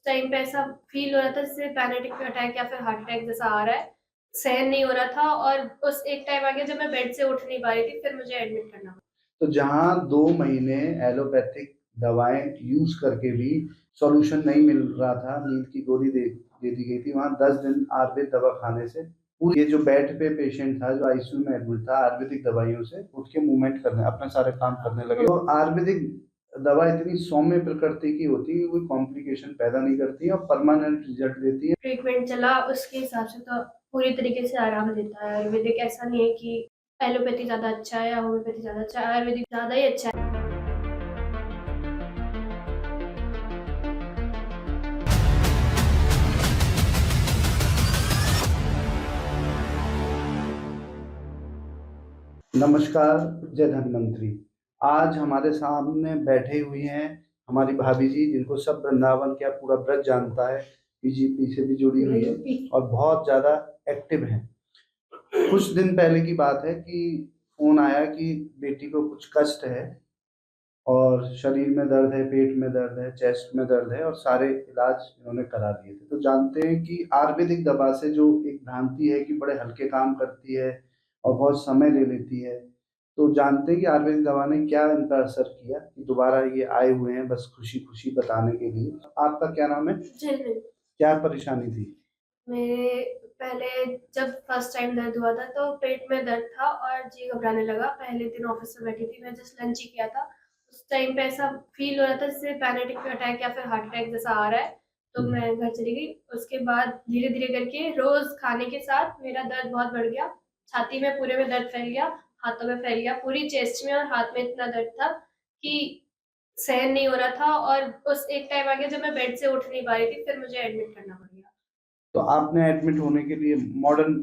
Time पे ऐसा feel हो रहा था जैसे पैनिक अटैक या फिर हार्ट अटैक जैसा आ रहा है, सहन नहीं हो रहा था और उस एक टाइम आ गया जब मैं बेड से उठ नहीं पा रही थी, फिर मुझे एडमिट करना पड़ा। तो जहाँ 2 महीने एलोपैथिक दवाएँ यूज़ करके भी सॉल्यूशन नहीं मिल रहा था, नींद की गोली दे दी गई थी, वहाँ 10 दिन आयुर्वेद दवा खाने से ये जो बेड पे पेशेंट था, जो आईसीयू में एडमिट था, आयुर्वेदिक दवाइयों से उठ के मूवमेंट करने, अपने सारे काम करने लगे। तो आयुर्वेदिक दवा इतनी सौम्य प्रकृति की होती है, कोई कॉम्प्लिकेशन पैदा नहीं करती है और परमानेंट रिजल्ट देती है। ट्रीटमेंट चला उसके हिसाब से तो पूरी तरीके से आराम देता है। आयुर्वेदिक ऐसा नहीं है कि एलोपैथी ज़्यादा अच्छा है या होम्योपैथी ज़्यादा अच्छा है, आयुर्वेदिक ज़्यादा ही अच्छा है। नमस्कार, जय धन्वंतरी। आज हमारे सामने बैठे हुई हैं हमारी भाभी जी, जिनको सब वृंदावन का पूरा ब्रज जानता है, पीजीपी से भी जुड़ी हुई है और बहुत ज़्यादा एक्टिव हैं। कुछ दिन पहले की बात है कि फ़ोन आया कि बेटी को कुछ कष्ट है और शरीर में दर्द है, पेट में दर्द है, चेस्ट में दर्द है और सारे इलाज इन्होंने करा दिए थे। तो जानते हैं कि आयुर्वेदिक दवा से जो एक भ्रांति है कि बड़े हल्के काम करती है और बहुत समय ले लेती है, तो जानते हैं कि आयुर्वेदिक दवा ने क्या इन पर असर किया कि दोबारा ये आए हुए हैं बस खुशी-खुशी बताने के लिए। आपका क्या नाम है? झिलमिल। क्या परेशानी थी? मेरे पहले जब फर्स्ट टाइम दर्द हुआ था तो पेट में दर्द था और जी घबराने लगा। पहले दिन ऑफ़िस में बैठी थी, मैं जस्ट लंच ही किया था। उस टाइम पे ऐसा फ़ील हो रहा था जैसे पैनिक अटैक या फिर हार्ट अटैक जैसा आ रहा है, तो मैं घर चली गई। उसके बाद धीरे-धीरे करके रोज़ खाने के साथ मेरा दर्द बहुत बढ़ गया। छाती में पूरे में दर्द फैल गया, हाथों में फैल गया, पूरी चेस्ट में और हाथ में इतना दर्द था कि सहन नहीं हो रहा था और उस एक टाइम आ गया जब मैं बेड से उठ नहीं पा रही थी, फिर मुझे एडमिट करना पड़ गया। तो आपने एडमिट होने के लिए मॉडर्न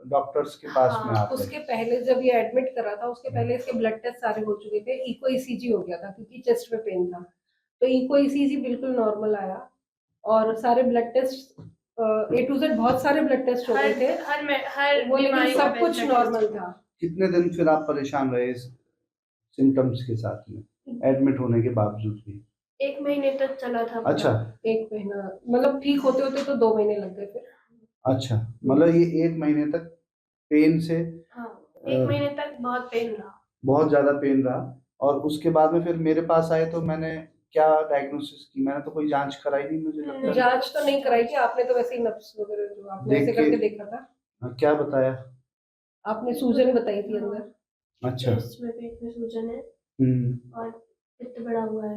डॉक्टर्स के पास में हाँ, आप गए। उसके पहले जब ये एडमिट करा था, उसके पहले इसके ब्लड टेस्ट सारे हो चुके थे। इको ईसीजी हो गया था क्योंकि चेस्ट में पेन था। तो इको ईसीजी बिल्कुल नॉर्मल आया और सारे blood test A to Z बहुत सारे ब्लड टेस्ट हो गए थे। हर वो लेकिन बीमारी का सब कुछ ब्लड नॉर्मल टेस्ट। था। कितने दिन फिर आप परेशान रहे इस सिम्पटम्स के साथ में, एडमिट होने के बावजूद भी? 1 महीने तक चला था पूरा। अच्छा, 1 महीना मतलब ठीक होते-होते तो 2 महीने लग गए फिर। अच्छा, मतलब ये 1 महीने तक पेन से हाँ, अ, 1 महीने तक बहुत पेन रहा। बहुत ज़्यादा पेन रहा और उसके बाद में फिर मेरे पास आए तो मैंने क्या डायग्नोसिस की? मैंने तो कोई जाँच कराई नहीं, मुझे लगता है। जाँच तो नहीं कराई थी, आपने तो वैसे ही नब्स वगैरह जो आपने देख ऐसे के करके देखा था। क्या बताया? आपने सूजन बताई थी अंदर। अच्छा। चेस्ट में पेट में सूजन है हुँ। और पित्त बढ़ा हुआ है।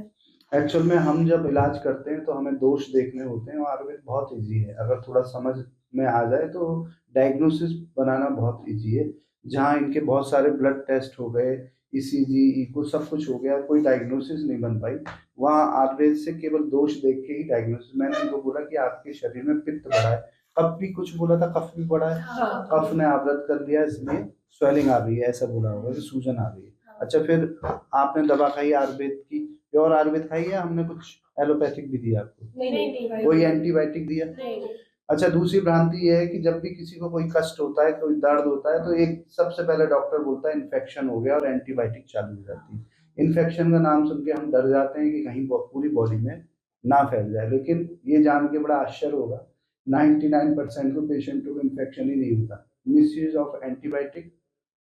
एक्चुअल में हम जब इलाज करते हैं तो हमें दोष देखने होते हैं और आयुर्वेद बहुत ईज़ी है। अगर थोड़ा समझ में आ जाए तो डायग्नोसिस बनाना बहुत ईज़ी है। जहाँ इनके बहुत सारे ब्लड टेस्ट हो गए, ईसीजी, इको सब कुछ हो गया, कोई डायग्नोसिस नहीं बन पाई। वहाँ आयुर्वेद से केवल दोष देख के ही डायग्नोसिस। मैंने इनको बोला कि आपके शरीर में पित्त बढ़ा है, कफ भी कुछ बोला था, कफ भी बढ़ा है। हाँ, कफ ने आवृत कर लिया इसलिए स्वेलिंग आ रही है, ऐसा बोला होगा कि सूजन आ रही है। अच्छा, फिर आपने दवा खाई आयुर्वेद की, प्योर आयुर्वेद खाई है, हमने कुछ एलोपैथिक भी दिया आपको? नहीं। कोई एंटीबायोटिक दिया? नहीं। अच्छा, दूसरी भ्रांति ये है कि जब भी किसी को कोई कष्ट होता है, कोई दर्द होता है, तो एक सबसे पहले डॉक्टर बोलता है इन्फेक्शन हो गया और एंटीबायोटिक चालू हो जाती है। इन्फेक्शन का नाम सुन के हम डर जाते हैं कि कहीं पूरी बॉडी में ना फैल जाए, लेकिन ये जान के बड़ा आश्चर्य होगा, 99% को पेशेंटों को इन्फेक्शन ही नहीं होता। Misuse of antibiotic,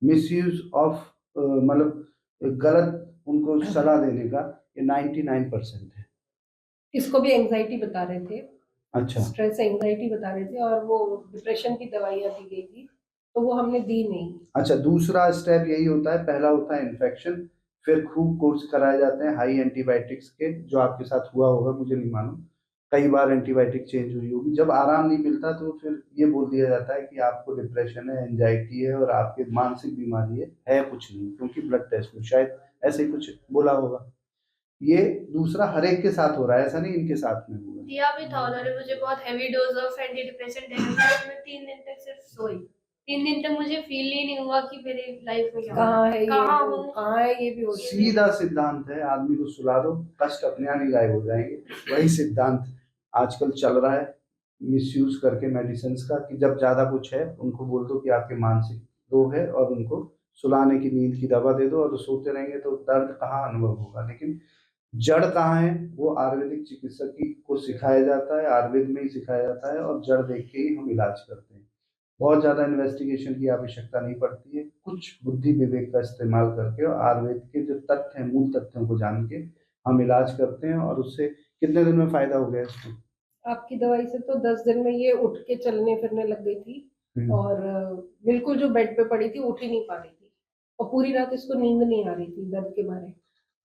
misuse of मतलब गलत उनको सलाह देने का ये 99% है। इसको भी एंग्ज़ायटी बता रहे थे। अच्छा, स्ट्रेस एंग्ज़ायटी बता रहे थे और वो डिप्रेशन की दवाइयाँ दी गई थी, तो वो हमने दी नहीं। अच्छा, दूसरा स्टेप यही होता है, पहला होता है इन्फेक्शन, फिर खूब कोर्स कराए जाते हैं हाई एंटीबायोटिक्स के, जो आपके साथ हुआ होगा मुझे नहीं मालूम। कई बार एंटीबायोटिक चेंज हुई होगी। जब आराम नहीं मिलता तो फिर ये बोल दिया जाता है कि आपको डिप्रेशन है, एंग्ज़ायटी है और आपकी मानसिक बीमारी है कुछ नहीं, क्योंकि ब्लड टेस्ट में शायद ऐसे ही कुछ बोला होगा। ये दूसरा हर एक के साथ हो रहा है, ऐसा नहीं इनके साथ में हुआ है। दिया भी था उन्होंने मुझे बहुत heavy dose of antidepressant दे दिया था। मैं 3 दिन तक सिर्फ सोई। 3 दिन तक मुझे फ़ील ही नहीं हुआ कि मेरी लाइफ़ में क्या हो रहा है, कहाँ हूँ? कहाँ है ये भी हो सीधा सिद्धांत है, आदमी को सुला दो, कष्ट अपने आप ही गायब हो जाएँगे। वही सिद्धांत आजकल चल रहा है, मिसयूज़ करके मेडिसिन्स का, कि जब ज़्यादा कुछ है, उनको बोल दो कि आपके मानसिक रोग है और उनको सुलाने की, नींद की दवा दे दो और सोते रहेंगे तो दर्द कहाँ अनुभव होगा। लेकिन जड़ कहाँ है वो आयुर्वेदिक चिकित्सक को सिखाया जाता है, आयुर्वेद में ही सिखाया जाता है, और जड़ देख के ही हम इलाज करते हैं। बहुत ज़्यादा इन्वेस्टिगेशन की आवश्यकता नहीं पड़ती है, कुछ बुद्धि विवेक का इस्तेमाल करके और आयुर्वेद के जो तथ्य हैं, मूल तथ्यों को जान के हम इलाज करते हैं। और उससे कितने दिन में फायदा हो गया इसको? आपकी दवाई से तो 10 दिन में ये उठ के चलने फिरने लग गई थी और बिल्कुल जो बेड पे पड़ी थी उठ ही नहीं पा रही थी और पूरी रात इसको नींद नहीं आ रही थी दर्द के मारे।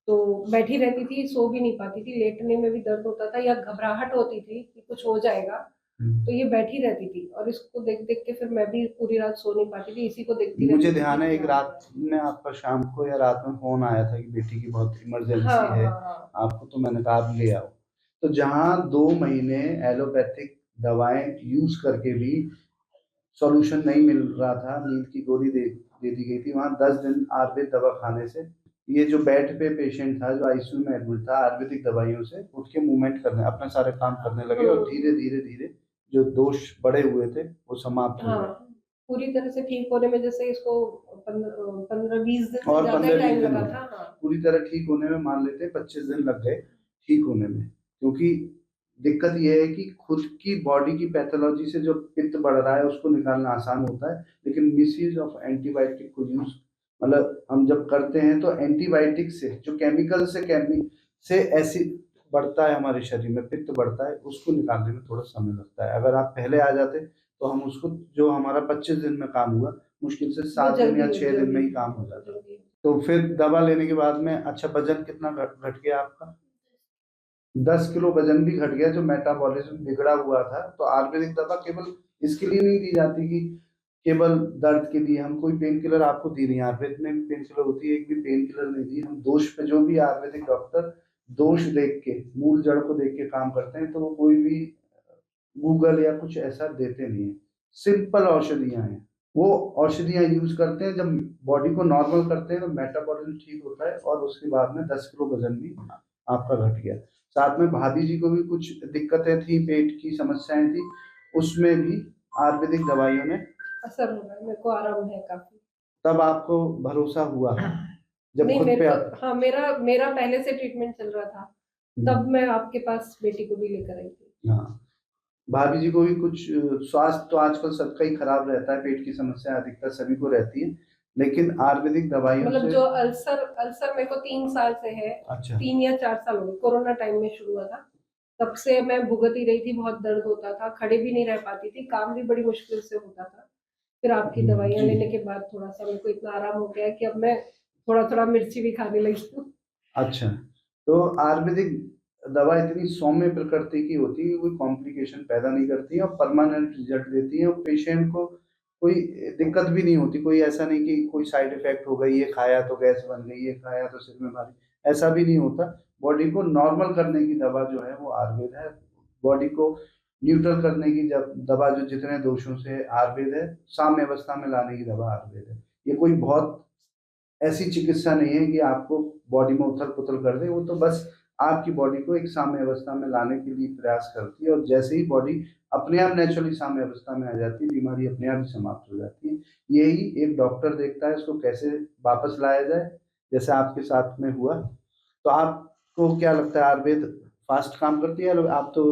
तो बैठी रहती थी, सो भी नहीं पाती थी, लेटने में भी दर्द होता था या घबराहट होती थी कि कुछ हो जाएगा, तो ये बैठी रहती थी और इसको देख देख के फिर मैं भी पूरी रात सो नहीं पाती थी, इसी को देखती मुझे रहती ध्यान है थी। एक रात में आपका शाम को या रात में फोन आया था कि बेटी की बहुत इमरजेंसी हाँ है हाँ हाँ आपको, तो मैंने कहा आप ले आओ। तो जहाँ 2 महीने एलोपैथिक दवाएं यूज करके भी सॉल्यूशन नहीं मिल रहा था, नींद की गोली दे दी गई थी, वहाँ 10 दिन आयुर्वेद दवा खाने से ये जो बेड पे पेशेंट था, जो आईसीयू में एडमिट था, आयुर्वेदिक दवाइयों से उठ के मूवमेंट करने, अपने सारे काम करने लगे और धीरे धीरे धीरे जो दोष बढ़े हुए थे वो समाप्त हो हाँ गए। पूरी तरह से ठीक होने में जैसे इसको 15-20 दिन से और ज्यादा 15-20 टाइम दिन लगा हो था। गए हाँ पूरी तरह ठीक होने में, मान लेते हैं 25 दिन लग गए ठीक होने में। क्योंकि दिक्कत ये है कि खुद की बॉडी की पैथोलॉजी से जो पित्त बढ़ रहा है उसको निकालना आसान होता है, लेकिन मिसयूज ऑफ एंटीबायोटिक को यूज, मतलब हम जब करते हैं तो एंटीबायोटिक से जो केमिकल से एसिड बढ़ता है हमारे शरीर में, पित्त बढ़ता है, उसको निकालने में थोड़ा समय लगता है। अगर आप पहले आ जाते तो हम उसको, जो हमारा 25 दिन में काम हुआ, मुश्किल से वो 7 दिन या जल्दी 6 दिन में ही काम हो जाता। तो फिर दवा लेने के बाद में अच्छा वजन कितना घट गया आपका? 10 किलो वजन भी घट गया, जो मेटाबॉलिज्म बिगड़ा हुआ था। तो आयुर्वेदिक दवा केवल इसके लिए नहीं दी जाती कि केवल दर्द के लिए हम कोई पेन किलर आपको दी नहीं, आयुर्वेद में भी पेन किलर होती है, एक भी पेन किलर नहीं दी हम। दोष पे जो भी आयुर्वेदिक डॉक्टर दोष देख के, मूल जड़ को देख के काम करते हैं, तो वो कोई भी गूगल या कुछ ऐसा देते नहीं है। सिंपल औषधियां हैं, वो औषधियां यूज करते हैं, जब बॉडी को नॉर्मल करते हैं तो मेटाबॉलिज्म ठीक होता है और उसके बाद में 10 किलो वजन भी आपका घट गया। साथ में भाभी जी को भी कुछ दिक्कतें थी, पेट की समस्याएं थी, उसमें भी आयुर्वेदिक दवाइयों ने असर हो रहा है, मेरे को आराम है काफी। तब आपको भरोसा हुआ जब नहीं खुद मेरे पे को, आप। हाँ मेरा पहले से ट्रीटमेंट चल रहा था, तब मैं आपके पास बेटी को भी लेकर आई थी। हाँ, भाभी जी को भी कुछ स्वास्थ्य तो आजकल सबका ही खराब रहता है, पेट की समस्या अधिकतर सभी को रहती है, लेकिन आयुर्वेदिक दवाइयों मतलब से। जो अल्सर अल्सर मेरे को 3 साल से है। अच्छा। 3 या 4 साल हो गए, कोरोना टाइम में शुरू हुआ था, तब से मैं भुगत ही रही थी, बहुत दर्द होता था, खड़े भी नहीं रह पाती थी, काम भी बड़ी मुश्किल से होता था। फिर आपकी दवाइयाँ जी। लेने के बाद थोड़ा सा मेरे को इतना आराम हो गया है कि अब मैं थोड़ा थोड़ा मिर्ची भी खाने लगी हूँ। अच्छा, तो आयुर्वेदिक दवा इतनी सौम्य प्रकृति की होती है, कोई कॉम्प्लिकेशन पैदा नहीं करती है और परमानेंट रिजल्ट देती है, और पेशेंट को कोई दिक्कत भी नहीं होती। कोई ऐसा नहीं कि कोई साइड इफेक्ट हो गई, ये खाया तो गैस बन गई, ये खाया तो सिर में भारी, ऐसा भी नहीं होता। बॉडी को नॉर्मल करने की दवा जो है वो आयुर्वेद है, बॉडी को न्यूट्रल करने की जब दवा, जो जितने दोषों से, आयुर्वेद है। साम्य अवस्था में लाने की दवा आयुर्वेद है। ये कोई बहुत ऐसी चिकित्सा नहीं है कि आपको बॉडी में उथल पुथल कर दे, वो तो बस आपकी बॉडी को एक साम्य अवस्था में लाने के लिए प्रयास करती है, और जैसे ही बॉडी अपने आप नेचुरली साम्य अवस्था में आ जाती है, बीमारी अपने आप ही समाप्त हो जाती है। यही एक डॉक्टर देखता है इसको कैसे वापस लाया जाए, जैसे आपके साथ में हुआ। तो आपको क्या लगता है, आयुर्वेद फास्ट काम करती है? आप तो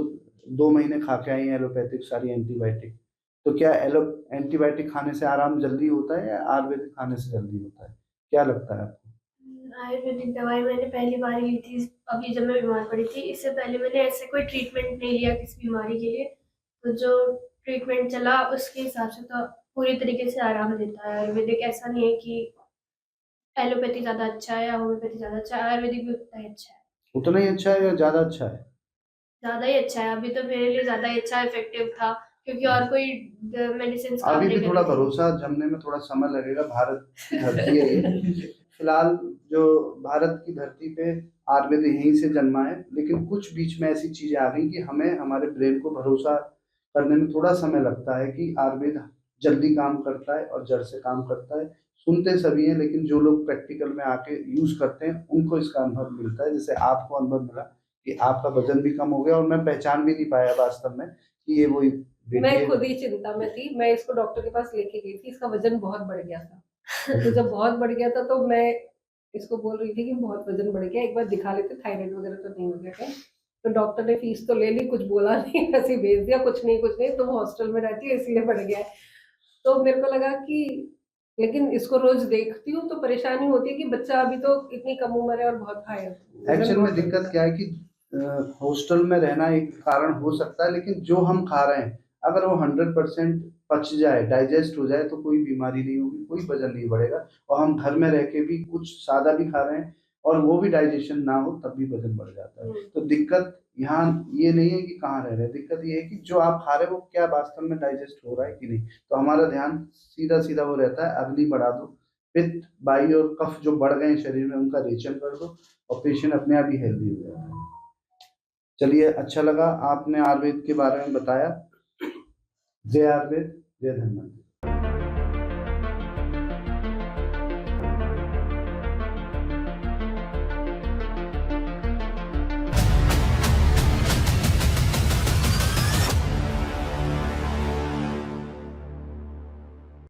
2 महीने खा के आई हैं एलोपैथिक सारी एंटीबायोटिक, तो क्या एलो एंटीबायोटिक खाने से आराम जल्दी होता है या आयुर्वेदिक खाने से जल्दी होता है? क्या लगता है आपको? आयुर्वेदिक दवाई मैंने पहली बार ली थी अभी जब मैं बीमार पड़ी थी। इससे पहले मैंने ऐसे कोई ट्रीटमेंट नहीं लिया किसी बीमारी के लिए, तो जो ट्रीटमेंट चला उसके हिसाब से तो पूरी तरीके से आराम देता है आयुर्वेदिक। ऐसा नहीं है कि एलोपैथी ज़्यादा अच्छा है या होम्योपैथी ज़्यादा अच्छा है, आयुर्वेदिक भी उतना ही अच्छा है। उतना ही अच्छा है या ज्यादा अच्छा है? ज़्यादा ही अच्छा है, अभी तो मेरे लिए ज़्यादा ही अच्छा इफेक्टिव था, क्योंकि और कोई मेडिसिन काम अभी नहीं भी कर थोड़ा रही थी। भरोसा जमने में थोड़ा समय लगेगा, भारत की धरती है ये। फिलहाल जो भारत की धरती पे आयुर्वेद यहीं से जन्मा है, लेकिन कुछ बीच में ऐसी चीजें आ गई कि हमें हमारे ब्रेन को भरोसा करने में थोड़ा समय लगता है कि आयुर्वेद जल्दी काम करता है और जड़ से काम करता है। सुनते सभी हैं, लेकिन जो लोग प्रैक्टिकल में आके यूज करते हैं उनको इसका अनुभव मिलता है। जैसे आपको अनुभव मिला कि आपका वजन भी कम हो गया, और मैं पहचान भी नहीं पाया वास्तव में कि ये वही बेटी मैं है। खुद ही चिंता में थी, मैं इसको डॉक्टर के पास लेके गई थी, इसका वजन बहुत बढ़ गया था। तो जब बहुत बढ़ गया था तो मैं इसको बोल रही थी कि बहुत वजन बढ़ गया, एक बार दिखा लेते, थायराइड वगैरह तो नहीं हो गया कहीं। तो डॉक्टर ने फीस तो ले ली, कुछ बोला नहीं, ऐसे ही भेज दिया, कुछ नहीं तुम हॉस्टल में रहती है इसलिए बढ़ गया है। तो मेरे को लगा कि लेकिन इसको रोज देखती हूँ तो परेशानी होती है कि बच्चा अभी तो इतनी कम उम्र है और बहुत हाई है। एक्चुअल में दिक्कत क्या है कि हॉस्टल में रहना एक कारण हो सकता है, लेकिन जो हम खा रहे हैं अगर वो 100% पच जाए, डाइजेस्ट हो जाए, तो कोई बीमारी नहीं होगी, कोई वजन नहीं बढ़ेगा। और हम घर में रह के भी कुछ सादा भी खा रहे हैं और वो भी डाइजेशन ना हो तब भी वजन बढ़ जाता है। तो दिक्कत यहाँ ये नहीं है कि कहाँ रह रहे हैं, दिक्कत ये है कि जो आप खा रहे हो वो क्या वास्तव में डाइजेस्ट हो रहा है कि नहीं। तो हमारा ध्यान सीधा सीधा वो रहता है, अग्नि बढ़ा दो, पित्त वायु और कफ जो बढ़ गए हैं शरीर में उनका रेचन कर दो और पेशेंट अपने आप ही हेल्दी हो जाता है। चलिए, अच्छा लगा आपने आयुर्वेद के बारे में बताया। जय आयुर्वेद, जय धन्वंतरि।